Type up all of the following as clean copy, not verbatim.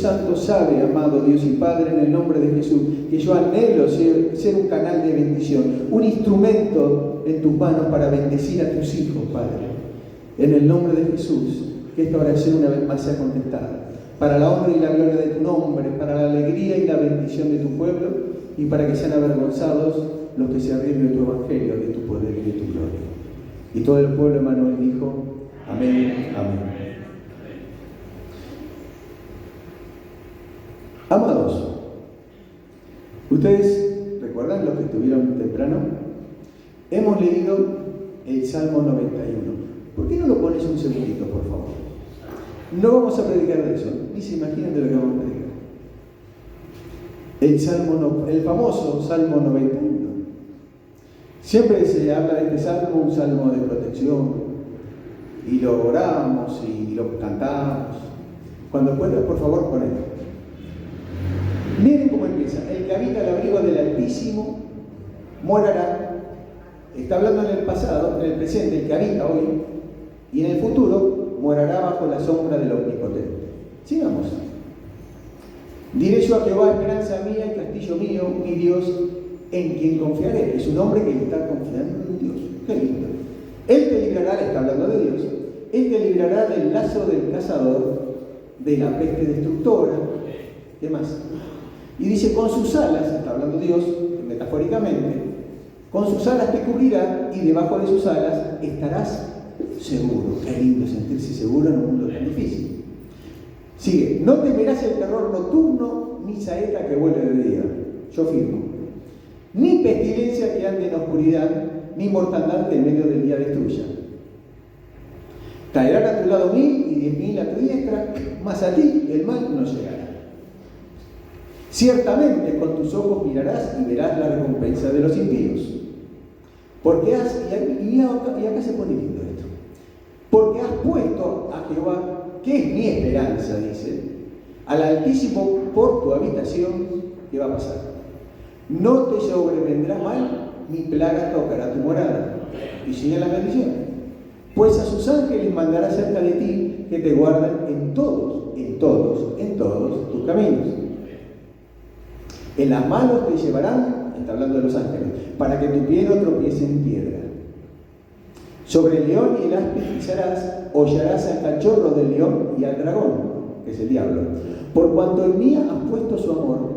Santo sabe, amado Dios y Padre, en el nombre de Jesús, que yo anhelo ser un canal de bendición, un instrumento en tus manos para bendecir a tus hijos, Padre. En el nombre de Jesús, que esta oración una vez más sea contestada, para la honra y la gloria de tu nombre, para la alegría y la bendición de tu pueblo, y para que sean avergonzados los que se ríen de tu evangelio, de tu poder y de tu gloria. Y todo el pueblo, Emanuel, dijo: amén, amén. Amados, ¿ustedes recuerdan los que estuvieron temprano? Hemos leído el Salmo 91. ¿Por qué no lo pones un segundito, por favor? No vamos a predicar de eso, ni se imaginan de lo que vamos a predicar. El famoso Salmo 91. Siempre se habla de este salmo, un salmo de protección, y lo oramos y lo cantamos. Cuando puedas, por favor, ponelo. Miren cómo empieza: el que habita el abrigo del Altísimo morará. Está hablando en el pasado, en el presente, el que habita hoy, y en el futuro morará bajo la sombra del Omnipotente. Sigamos. Diré yo a Jehová, esperanza mía y castillo mío, mi Dios, en quien confiaré. Es un hombre que está confiando en Dios. Qué lindo. Él te librará, está hablando de Dios, Él te librará del lazo del cazador, de la peste destructora. ¿Qué más? Y dice: con sus alas, está hablando Dios metafóricamente, con sus alas te cubrirá y debajo de sus alas estarás seguro. Qué lindo sentirse seguro en un mundo tan difícil. Sigue: no temerás el terror nocturno, ni saeta que vuele de día. Yo firmo. Ni pestilencia que ande en oscuridad, ni mortandad que en medio del día destruya. Caerán a tu lado 1000 y 10.000 a tu diestra, mas a ti el mal no llegará. Ciertamente con tus ojos mirarás y verás la recompensa de los impíos. Porque has, y acá se pone lindo esto, porque has puesto a Jehová, que es mi esperanza, dice, al Altísimo por tu habitación. ¿Qué va a pasar? No te sobrevendrá mal, ni plaga tocará tu morada. Y siguen las bendiciones. Pues a sus ángeles mandará cerca de ti, que te guarden en todos tus caminos. En las manos te llevarán, está hablando de los ángeles, para que tu pie no tropiece en piedra. Sobre el león y el áspid pisarás, hollarás al cachorro del león y al dragón, que es el diablo. Por cuanto en mí has puesto su amor.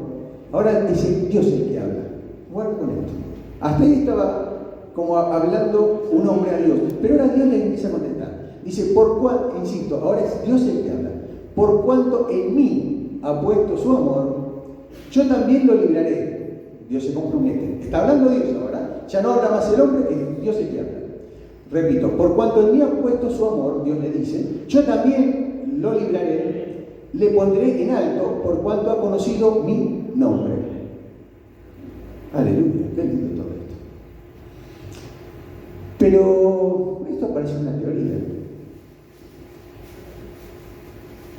Ahora dice Dios el que habla. Guarda con esto. Hasta ahí estaba como hablando un hombre a Dios, pero ahora Dios le empieza a contestar. Dice: por cuanto, insisto, ahora es Dios el que habla. Por cuanto en mí ha puesto su amor, yo también lo libraré. Dios se compromete. Está hablando Dios ahora. Ya no habla más el hombre, es Dios el que habla. Repito: por cuanto en mí ha puesto su amor, Dios le dice, yo también lo libraré, le pondré en alto por cuanto ha conocido mi nombre. Aleluya, qué lindo todo esto. Pero esto parece una teoría.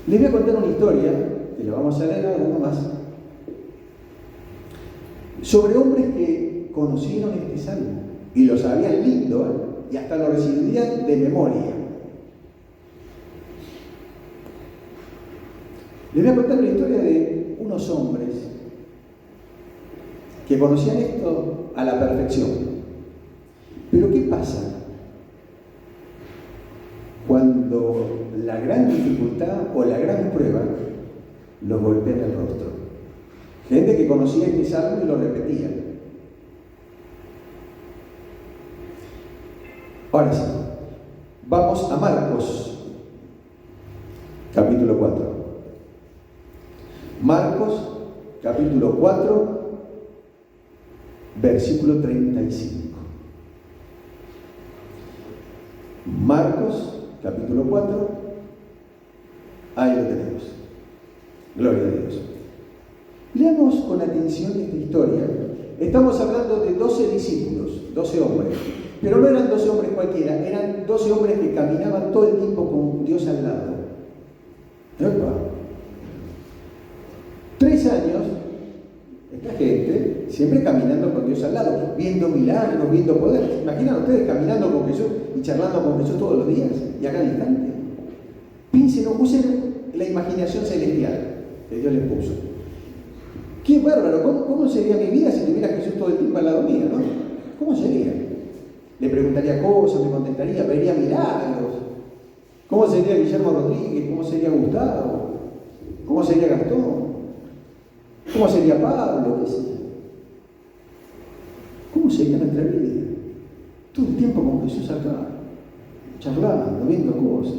Les voy a contar una historia, que la vamos a leer ahora nomás, sobre hombres que conocieron este salmo y lo sabían lindo, y hasta lo recibían de memoria. Les voy a contar la historia de unos hombres que conocían esto a la perfección. Pero ¿qué pasa cuando la gran dificultad o la gran prueba los golpea en el rostro? Gente que conocía este salmo y lo repetía. Ahora sí, vamos a Marcos, capítulo 4. Marcos, capítulo 4, versículo 35. Marcos, capítulo 4, ahí lo tenemos. Gloria a Dios. Leamos con atención esta historia. Estamos hablando de 12 discípulos, 12 hombres. Pero no eran 12 hombres cualquiera, eran 12 hombres que caminaban todo el tiempo con Dios al lado. ¡Epa! 3 años, esta gente siempre caminando con Dios al lado, viendo milagros, viendo poder. ¿Se imaginan ustedes caminando con Jesús y charlando con Jesús todos los días y a cada instante? Piensen, usen la imaginación celestial. que Dios les puso. Qué bárbaro, ¿cómo sería mi vida si tuviera a Jesús todo el tiempo al lado mío, no? ¿Cómo sería? Le preguntaría cosas, me contestaría, vería milagros. ¿Cómo sería Guillermo Rodríguez? ¿Cómo sería Gustavo? ¿Cómo sería Gastón? ¿Cómo sería Pablo? ¿Qué sé yo? ¿Cómo sería nuestra vida? Todo el tiempo con Jesús acá, charlando, viendo cosas.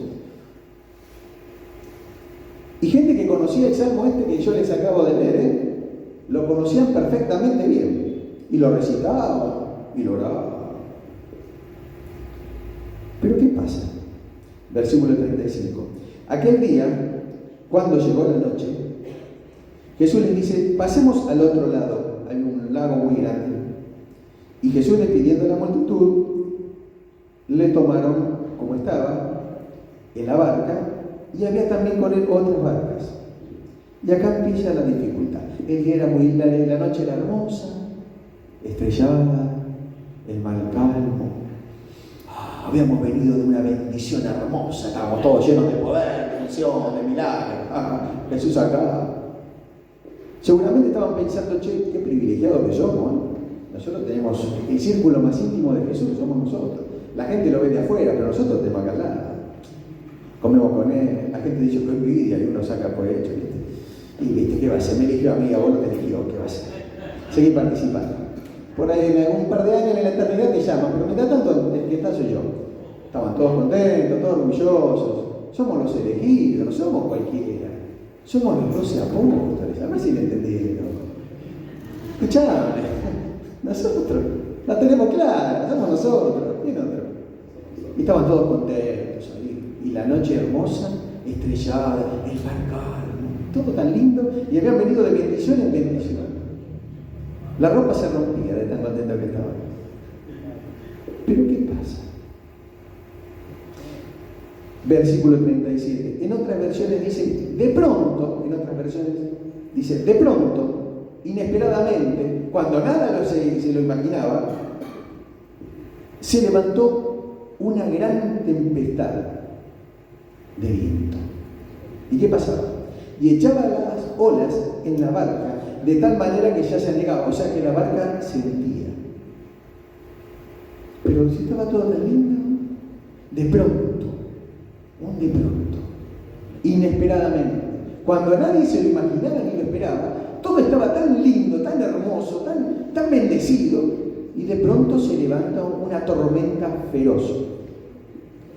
Y gente que conocía el salmo este que yo les acabo de leer, lo conocían perfectamente bien. Y lo recitaban y lo oraban. Pero ¿qué pasa? Versículo 35. Aquel día, cuando llegó la noche, Jesús les dice, pasemos al otro lado. Hay un lago muy grande. Y Jesús, despidiendo a la multitud, le tomaron como estaba en la barca, y había también con él otras barcas. Y acá empieza la dificultad. El día era la noche era hermosa, estrellada, el mar calmo. Habíamos venido de una bendición hermosa, estábamos todos llenos de poder, de unción, de milagros. Jesús acá. Seguramente estaban pensando, che, qué privilegiados que somos, ¿eh? Nosotros tenemos el círculo más íntimo de Jesús, somos nosotros. La gente lo ve de afuera, pero nosotros tenemos acá al lado. Comemos con él, la gente dice que envidia y uno saca por hecho, ¿viste? Y viste, ¿qué va a hacer? Me eligió a mí, a vos no te eligió, ¿qué va a hacer? Seguir participando. Por ahí en algún par de años en la eternidad te llaman, pero mientras tanto el que está soy yo. Estaban todos contentos, todos orgullosos. Somos los elegidos, no somos cualquiera. Somos los 12 apóstoles, a ver si me entendieron. Escuchame, nosotros la tenemos clara, somos nosotros, ¿quién otro? Y estaban todos contentos ahí. Y la noche hermosa, estrellada, el mar calmo, todo tan lindo, y habían venido de bendición en bendición. La ropa se rompía de tan contento que estaban. Pero ¿qué pasa? Versículo 37. En otras versiones dice, de pronto, inesperadamente, cuando nada se lo imaginaba, se levantó una gran tempestad de viento. ¿Y qué pasaba? Y echaba las olas en la barca de tal manera que ya se anegaba, o sea que la barca se hundía. Pero si estaba todo tan lindo, de pronto, inesperadamente, cuando nadie se lo imaginaba ni lo esperaba, todo estaba tan lindo, tan hermoso, tan bendecido, y de pronto se levanta una tormenta feroz.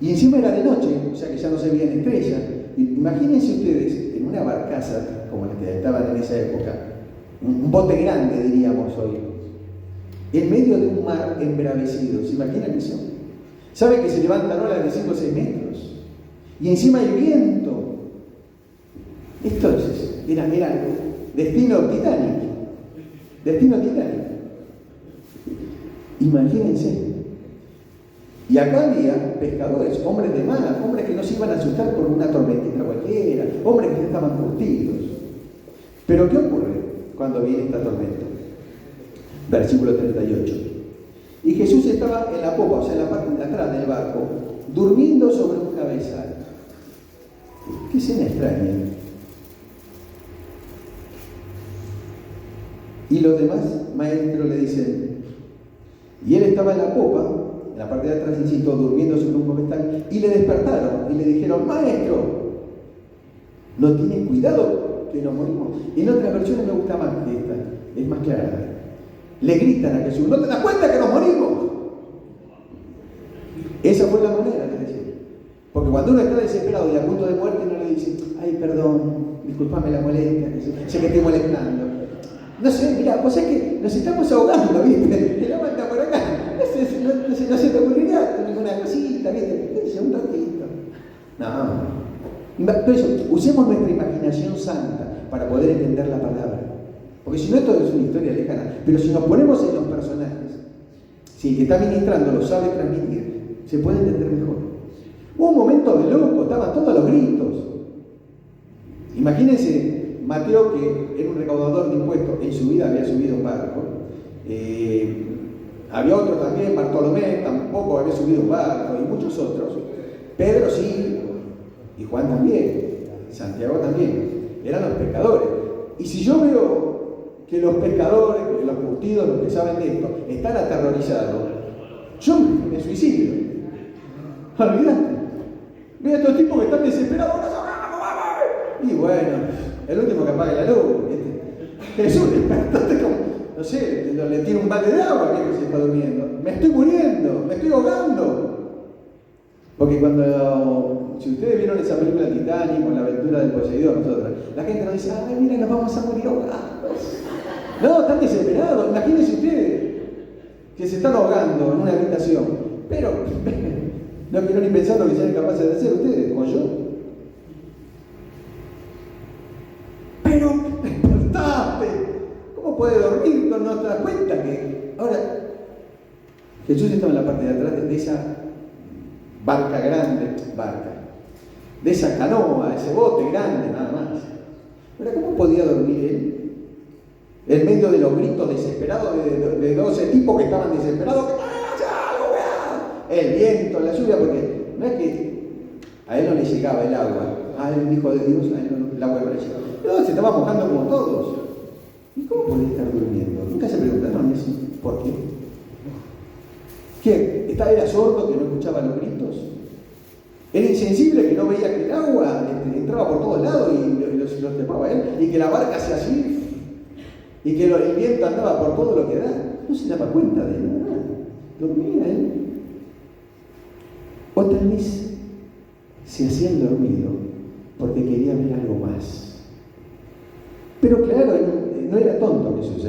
Y encima era de noche, o sea que ya no se veían estrellas. Imagínense ustedes en una barcaza como la que estaban en esa época, un bote grande diríamos hoy, en medio de un mar embravecido. ¿Se imaginan eso? ¿Saben que se levantan olas de 5 o 6 metros? Y encima hay viento. Esto era destino Titanic. Imagínense. Y acá había pescadores, hombres de mar, hombres que no se iban a asustar por una tormentita cualquiera, hombres que estaban curtidos. Pero ¿qué ocurre cuando viene esta tormenta? Versículo 38. Y Jesús estaba en la popa, o sea, en la parte de atrás del barco, durmiendo sobre un cabezal. ¿Qué escena extraña? Y los demás maestros le dicen, y él estaba en la popa, en la parte de atrás, insisto, durmiendo sobre un cabezal, y le despertaron y le dijeron, maestro, ¿no tienes cuidado que nos morimos? En otras versiones me gusta más que esta, es más clara. Le gritan a Jesús, ¿no te das cuenta que nos morimos? Esa fue la manera, les decía. Porque cuando uno está desesperado y a punto de muerte, no le dice, ay, perdón, disculpame la molestia, sé que estoy molestando. No sé, mira, pues es que nos estamos ahogando, ¿viste? El agua está por acá. No se te ocurrirá ninguna cosita, ¿viste? Dice, un ratito. No. Entonces, usemos nuestra imaginación santa para poder entender la palabra. Porque si no, esto es una historia lejana. Pero si nos ponemos en los personajes, si el que está ministrando lo sabe transmitir, se puede entender mejor. Hubo un momento de loco, estaban todos los gritos. Imagínense Mateo, que era un recaudador de impuestos, en su vida había subido un barco. Había otro también, Bartolomé, tampoco había subido un barco, y muchos otros. Pedro sí, y Juan también, Santiago también. eran los pescadores. Y si yo veo que los pescadores, que los curtidos, los que saben de esto, están aterrorizados, yo me suicido. Olvídate. Veo a estos tipos que están desesperados. Y bueno, el último que apague la luz. Jesús, despertate como, no sé, le tiro un balde de agua que se está durmiendo. Me estoy muriendo, me estoy ahogando. Porque cuando, si ustedes vieron esa película Titanic con la aventura del poseidor, nosotros, la gente nos dice, ay, mira, nos vamos a morir ahogados. No, están desesperados. Imagínense ustedes que se están ahogando en una habitación. Pero no quiero ni pensar lo que sean capaces de hacer ustedes, o yo. Pero despertaste. ¿Cómo puede dormir? No te das cuenta que. Ahora, Jesús estaba en la parte de atrás de esa barca grande, de esa canoa, ese bote grande, nada más. Pero ¿cómo podía dormir él? En medio de los gritos desesperados de 12 tipos que estaban desesperados, el viento, la lluvia, porque no es que a él no le llegaba el agua, a él, un hijo de Dios, a él no, el agua no le llegaba. No, se estaba mojando como todos. ¿Y cómo podía estar durmiendo? Nunca se preguntaron eso. ¿Por qué? ¿Qué? ¿Era sordo que no escuchaba los gritos? ¿Era insensible que no veía que el agua entraba por todos lados y los trepaba a él? ¿Y que la barca hacía así? ¿Y que el viento andaba por todo lo que da? No se daba cuenta de nada. Dormía él. O tal vez se hacía el dormido porque quería ver algo más. Pero claro, no era tonto Jesús,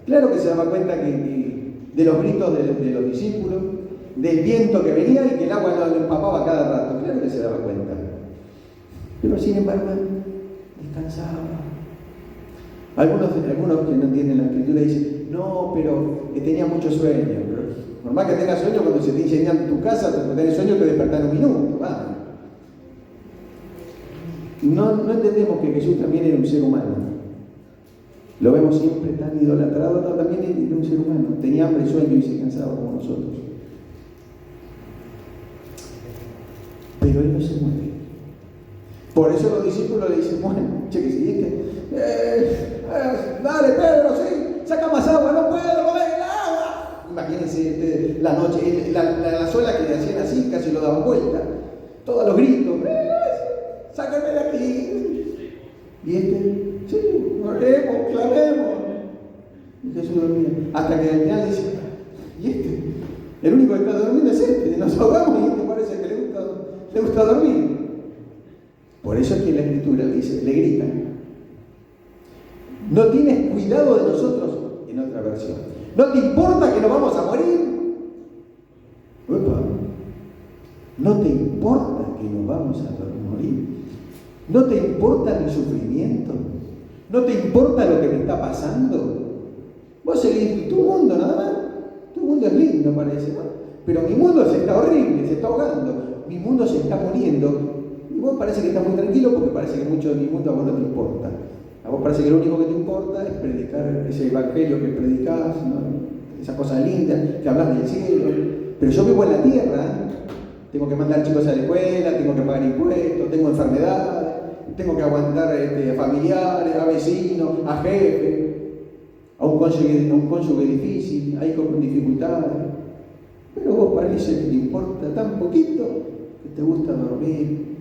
Claro que se daba cuenta de los gritos de los discípulos, del viento que venía y que el agua lo empapaba cada rato. Claro que se daba cuenta. Pero sin embargo, descansaba. Algunos que no entienden la escritura dicen, no, pero que tenía mucho sueño. Pero por más que tengas sueño, cuando se te incendian tu casa, cuando tenés sueño te despertás en un minuto. Va. No entendemos que Jesús también era un ser humano. Lo vemos siempre tan idolatrado, no, también era un ser humano. Tenía hambre, sueño y se cansaba como nosotros. Pero él no se mueve. Por eso los discípulos le dicen, bueno, che, que siguiste. Dale, Pedro, sí, saca más agua, no puedo beber el agua. Imagínense la noche, la suela que le hacían así, casi lo daban vuelta. Todos los gritos, sácame de aquí. Y sí, oremos, clamemos. Y Jesús dormía. Hasta que al final dice, el único que está durmiendo es nos ahogamos y parece que le gusta dormir. Por eso es que la Escritura le gritan, no tienes cuidado de nosotros, en otra versión. ¿No te importa que nos vamos a morir? Uepa. ¿No te importa que nos vamos a morir? ¿No te importa mi sufrimiento? ¿No te importa lo que me está pasando? Vos seguís tu mundo nada más. Tu mundo es lindo, parece, ¿no? Pero mi mundo se está horrible, se está ahogando. Mi mundo se está muriendo. Y vos parece que estás muy tranquilo porque parece que mucho de mi mundo a vos no te importa. A vos parece que lo único que te importa es predicar ese evangelio que predicás, ¿no? Esas cosas lindas, que hablas del cielo. Pero yo vivo en la tierra, tengo que mandar chicos a la escuela, tengo que pagar impuestos, tengo enfermedades, tengo que aguantar a familiares, a vecinos, a jefes, a un cónyuge difícil, a hijos con dificultades. Pero vos parece que te importa tan poquito que te gusta dormir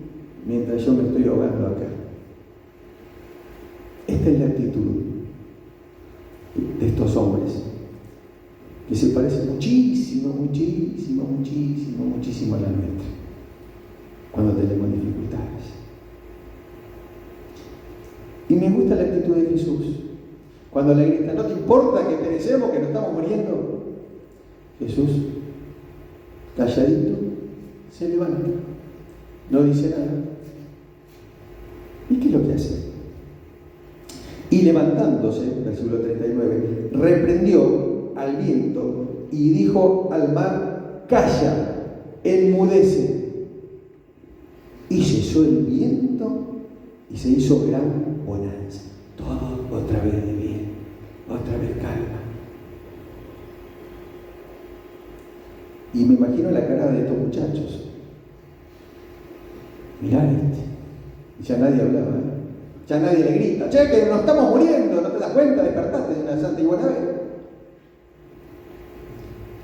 mientras yo me estoy ahogando acá. Esta es la actitud de estos hombres, que se parece muchísimo, muchísimo, muchísimo, muchísimo a la nuestra, cuando tenemos dificultades. Y me gusta la actitud de Jesús, cuando le grita, ¿no te importa que perecemos, que nos estamos muriendo? Jesús, calladito, se levanta, no dice nada. ¿Y qué es lo que hace? Y levantándose, versículo 39, reprendió al viento y dijo al mar, calla, enmudece. Y cesó el viento y se hizo gran bonanza. Todo otra vez de bien, otra vez calma. Y me imagino la cara de estos muchachos. Mirá ya nadie hablaba, Ya nadie le grita, che, que nos estamos muriendo, ¿no te das cuenta? Despertate de una santa y buena vez.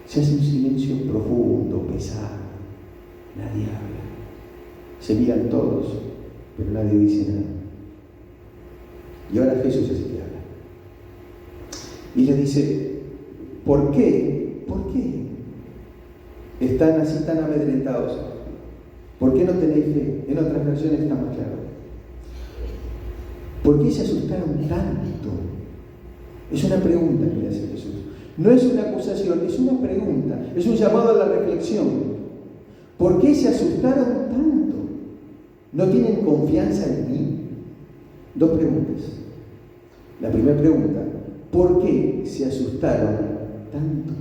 Se hace un silencio profundo, pesado. Nadie habla. Se miran todos, pero nadie dice nada. Y ahora Jesús es el que habla. Y le dice, ¿por qué? ¿Por qué están así tan amedrentados? ¿Por qué no tenéis fe? En otras versiones está más claro. ¿Por qué se asustaron tanto? Es una pregunta que le hace Jesús. No es una acusación, es una pregunta. Es un llamado a la reflexión. ¿Por qué se asustaron tanto? ¿No tienen confianza en mí? Dos preguntas. La primera pregunta, ¿por qué se asustaron tanto?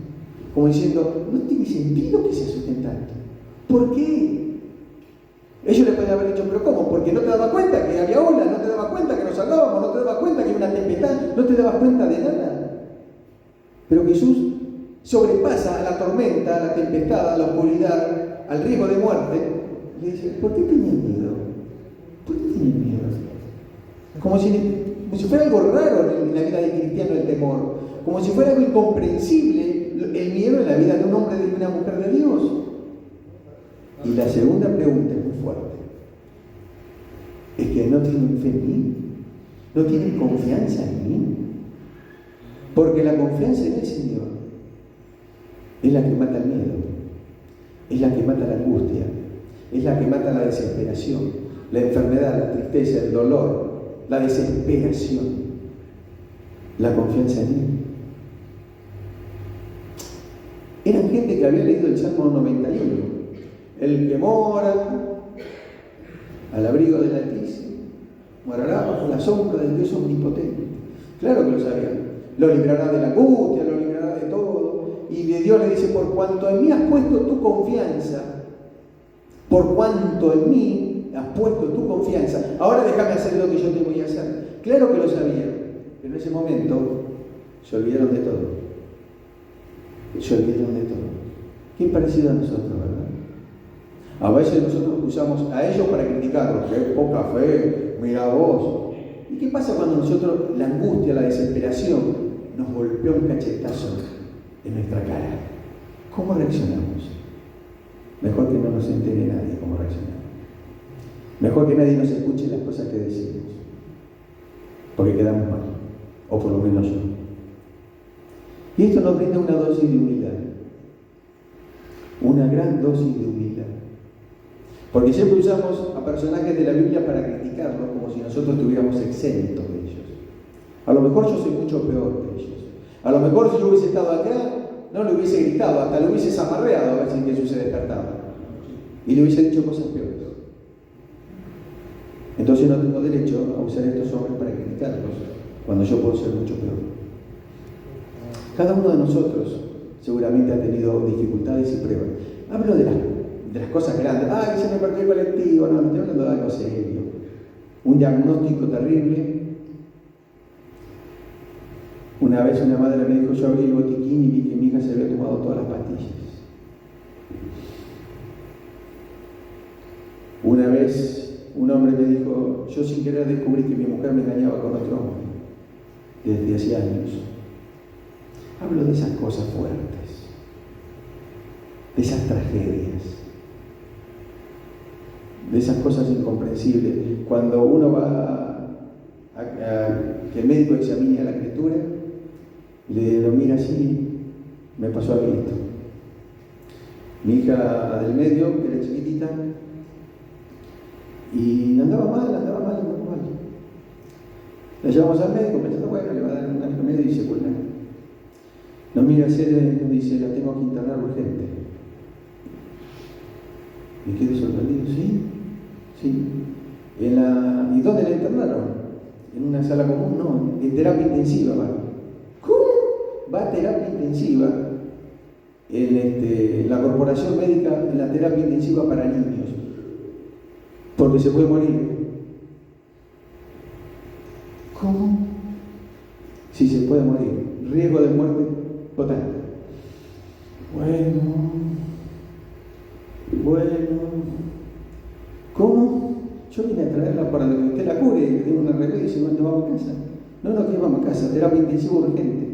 Como diciendo, no tiene sentido que se asusten tanto. ¿Por qué? Ellos le podrían haber dicho, ¿pero cómo? Porque no te dabas cuenta que había olas, no te dabas cuenta que nos ahogábamos, no te dabas cuenta que había una tempestad, no te dabas cuenta de nada. Pero Jesús sobrepasa a la tormenta, a la tempestad, a la oscuridad, al riesgo de muerte. Le dice, ¿por qué tenían miedo? ¿Por qué tenían miedo? Como si fuera algo raro en la vida del cristiano el temor, como si fuera algo incomprensible el miedo en la vida de un hombre y de una mujer de Dios. Y la segunda pregunta es muy fuerte. Es que no tienen fe en mí, no tienen confianza en mí. Porque la confianza en el Señor es la que mata el miedo, es la que mata la angustia, es la que mata la desesperación, la enfermedad, la tristeza, el dolor, la desesperación, la confianza en Él. Eran gente que había leído el Salmo 91, el que mora al abrigo del Altísimo, morará bajo la sombra del Dios omnipotente. Claro que lo sabían, lo librará de la angustia, lo librará de todo, y de Dios le dice, por cuanto en mí has puesto tu confianza, por cuanto en mí has puesto tu confianza, ahora déjame hacer lo que yo te voy a hacer. Claro que lo sabían, pero en ese momento se olvidaron de todo. Se olvidaron de todo. Qué parecido a nosotros, ¿verdad? A veces nosotros usamos a ellos para criticarlos. ¡Qué poca fe! ¡Mira vos! ¿Y qué pasa cuando nosotros, la angustia, la desesperación, nos golpea un cachetazo en nuestra cara? ¿Cómo reaccionamos? Mejor que no nos entere nadie cómo reaccionamos. Mejor que nadie nos escuche las cosas que decimos. Porque quedamos mal. O por lo menos yo. Y esto nos brinda una dosis de humildad. Una gran dosis de humildad. Porque siempre usamos a personajes de la Biblia para criticarlos como si nosotros estuviéramos exentos de ellos. A lo mejor yo soy mucho peor que ellos. A lo mejor si yo hubiese estado acá, no le hubiese gritado, hasta le hubiese zamarreado a ver si Jesús se despertaba. Y le hubiese dicho cosas peores. Entonces no tengo derecho a usar estos hombres para criticarlos, cuando yo puedo ser mucho peor. Cada uno de nosotros seguramente ha tenido dificultades y pruebas. Hablo de las cosas grandes. ¡Ay, se me partió el colectivo! No, estoy hablando de algo serio. Un diagnóstico terrible. Una vez una madre me dijo, yo abrí el botiquín y vi que mi hija se había tomado todas las pastillas. Una vez un hombre me dijo, yo sin querer descubrí que mi mujer me engañaba con otro hombre desde hace años. Hablo de esas cosas fuertes, de esas tragedias, de esas cosas incomprensibles. Cuando uno va a que el médico examine a la criatura, le lo mira así, me pasó a mí esto. Mi hija del medio, que era chiquitita, y andaba mal. La llevamos al médico pensando, bueno, le va a dar un remedio y se cura. Nos mira así y nos dice, la tengo que internar urgente. Me quedé sorprendido, ¿sí? ¿Y dónde la internaron? ¿En una sala común? No, en terapia intensiva va. ¿Cómo? Va a terapia intensiva en la corporación médica, en la terapia intensiva para niños, porque se puede morir. ¿Cómo? Sí, se puede morir. Riesgo de muerte total. Bueno. ¿Cómo? Yo vine a traerla para que usted la cure y le dé una remedio y dice, bueno, vamos a casa. No, que vamos a casa, terapia intensiva urgente.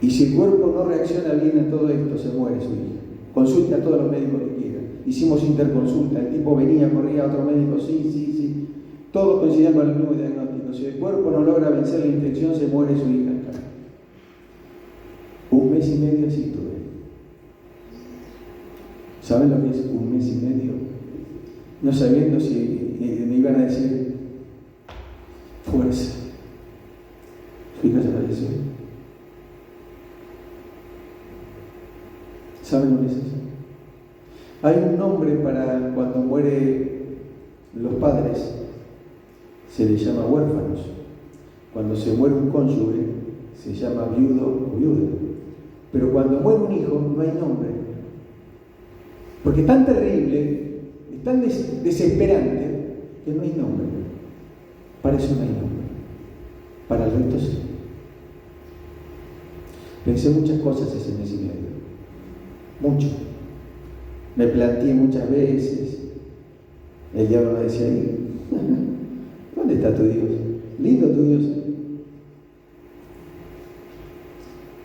Y si el cuerpo no reacciona bien a todo esto, se muere su hija. Consulte a todos los médicos que quiera. Hicimos interconsulta, el tipo venía, corría a otro médico, sí. Todos coincidían con el mismo diagnóstico. Si el cuerpo no logra vencer la infección, se muere su hija. 1 mes y medio así tuve. ¿Saben lo que es 1 mes y medio? No sabiendo si me iban a decir fuerza. Su hija se falleció. ¿Saben lo que es eso? Hay un nombre para cuando mueren los padres, se les llama huérfanos. Cuando se muere un cónyuge, se llama viudo o viuda. Pero cuando muere un hijo, no hay nombre. Porque es tan terrible, es tan desesperante, que no hay nombre. Para eso no hay nombre. Para el resto sí. Pensé muchas cosas ese mes y medio. Mucho. Me planteé muchas veces. El diablo me decía ahí, ¿dónde está tu Dios? Lindo tu Dios.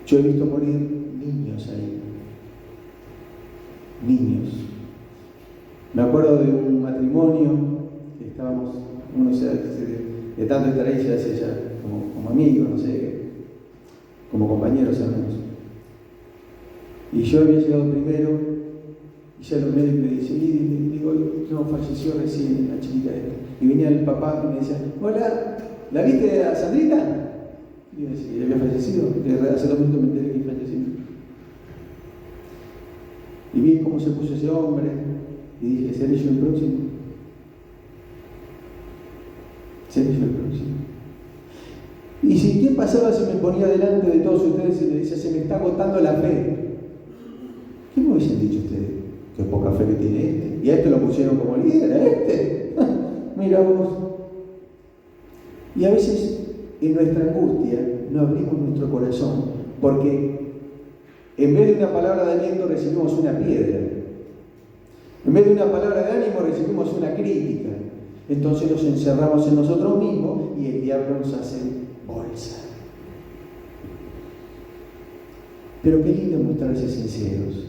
Yo he visto morir niños ahí. Niños. Me acuerdo de un matrimonio que estábamos, uno de tanto estar ahí, ya decía ya como amigos, no sé, como compañeros hermanos. Y yo había llegado primero, y ya los médicos me dicen, y digo, no, falleció recién la chiquita esta. Y venía el papá y me decía, hola, ¿la viste a Sandrita? Y yo decía, había fallecido, porque hace 2 minutos me enteré que falleció. Y vi cómo se puso ese hombre, y dije, ¿seré yo el próximo? ¿Seré yo el próximo? Y si qué pasaba si me ponía delante de todos ustedes y me decía, se me está agotando la fe? ¿Qué me hubiesen dicho ustedes? Qué poca fe que tiene este. Y a este lo pusieron como líder, a este. Mira vos. Y a veces en nuestra angustia no abrimos nuestro corazón, porque en vez de una palabra de aliento recibimos una piedra. En vez de una palabra de ánimo recibimos una crítica. Entonces nos encerramos en nosotros mismos y el diablo nos hace bolsa. Pero qué lindo mostrarse sinceros.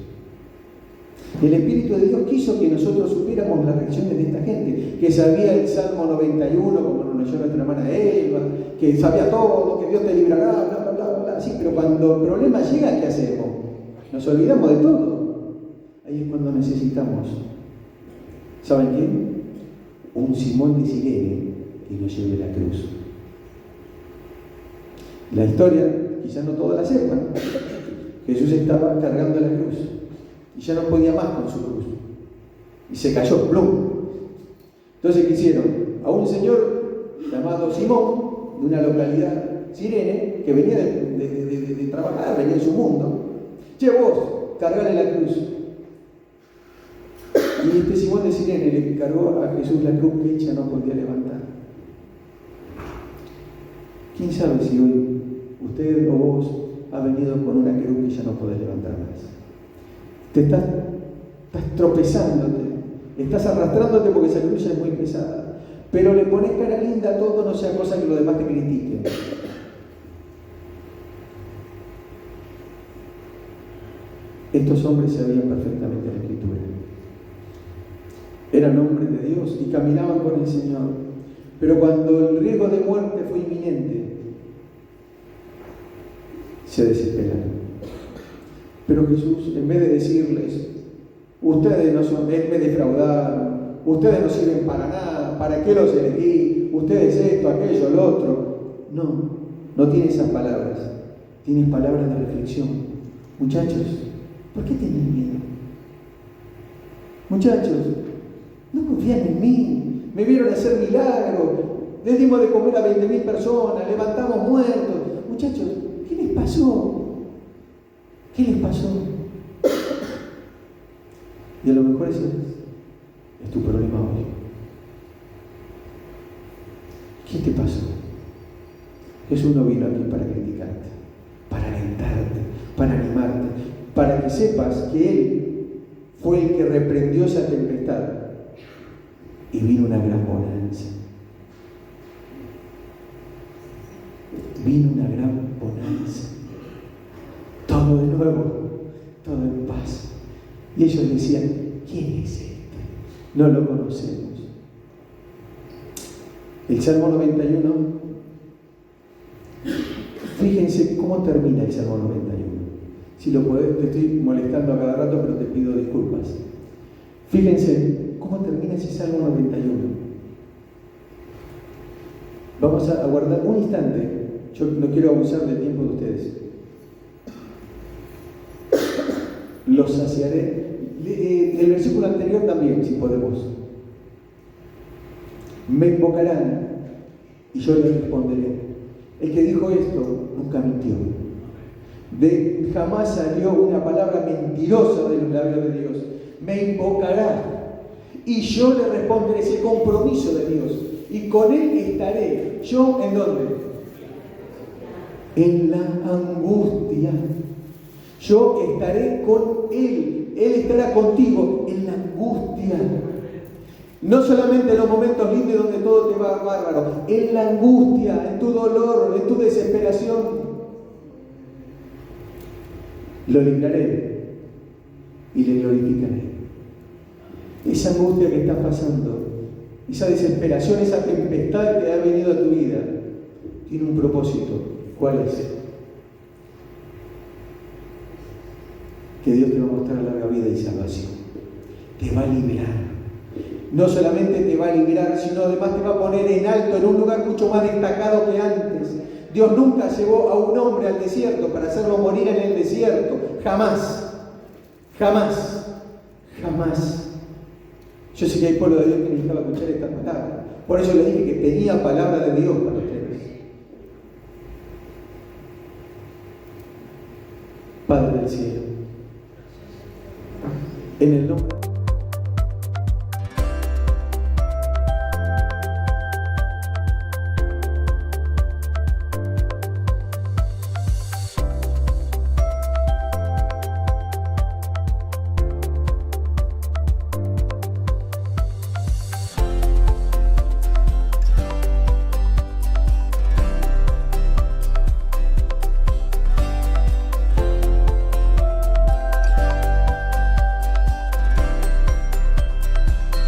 El Espíritu de Dios quiso que nosotros supiéramos las reacciones de esta gente, que sabía el Salmo 91, como nos leyó nuestra hermana Elba, que sabía todo, que Dios te librará, bla, bla, bla, bla. Sí, pero cuando el problema llega, ¿qué hacemos? Nos olvidamos de todo. Ahí es cuando necesitamos, ¿saben qué? Un Simón de Cirene que nos lleve la cruz. La historia, quizás no todos la sepan, Jesús estaba cargando la cruz y ya no podía más con su cruz. Y se cayó, ¡plum! Entonces, ¿qué hicieron? A un señor llamado Simón, de una localidad Cirene, que venía de trabajar, venía de su mundo. Che, vos, cargale la cruz. Y este Simón de Cirene le cargó a Jesús la cruz que ella no podía levantar. ¿Quién sabe si hoy usted o vos ha venido con una cruz que ya no podés levantar más? Te estás tropezándote, estás arrastrándote porque esa cruz ya es muy pesada. Pero le pones cara linda a todo, no sea cosa que los demás te critiquen. Estos hombres sabían perfectamente la Escritura. Eran hombres de Dios y caminaban con el Señor. Pero cuando el riesgo de muerte fue inminente, se desesperaron. Pero Jesús, en vez de decirles, ustedes me defraudaron, ustedes no sirven para nada, ¿para qué los elegí? Ustedes esto, aquello, lo otro. No tiene esas palabras. Tiene palabras de reflexión. Muchachos, ¿por qué tienen miedo? Muchachos, no confían en mí. Me vieron hacer milagros. Les dimos de comer a 20.000 personas, levantamos muertos. Muchachos, ¿qué les pasó? ¿Qué les pasó? Y a lo mejor ese es tu problema hoy. ¿Qué te pasó? Jesús no vino aquí para criticarte, para alentarte, para animarte, para que sepas que Él fue el que reprendió esa tempestad. y vino una gran bonanza. Vino una gran bonanza. Todo de nuevo, todo en paz. Y ellos decían, ¿quién es este? No lo conocemos. El Salmo 91, fíjense cómo termina el Salmo 91. Si lo podés, te estoy molestando a cada rato, pero te pido disculpas. Fíjense cómo termina ese Salmo 91. Vamos a guardar un instante. Yo no quiero abusar del tiempo de ustedes. Los saciaré. El versículo anterior también, si podemos. Me invocarán y yo les responderé. El que dijo esto nunca mintió. Jamás salió una palabra mentirosa de los labios de Dios. Me invocará y yo le responderé. Es el compromiso de Dios. Y con él estaré. ¿Yo en dónde? En la angustia. Yo estaré con él. Él estará contigo en la angustia. No solamente en los momentos lindos donde todo te va bárbaro. En la angustia, en tu dolor, en tu desesperación. Lo libraré y le glorificaré. Esa angustia que estás pasando, esa desesperación, esa tempestad que ha venido a tu vida, tiene un propósito. ¿Cuál es? Que Dios te va a mostrar larga vida y salvación. Te va a liberar. No solamente te va a liberar, sino además te va a poner en alto, en un lugar mucho más destacado que antes. Dios nunca llevó a un hombre al desierto para hacerlo morir en el desierto. Jamás. Jamás. Jamás. Yo sé que hay pueblo de Dios que necesitaba escuchar esta palabra. Por eso le dije que tenía palabra de Dios para ustedes. Padre del cielo, en el nombre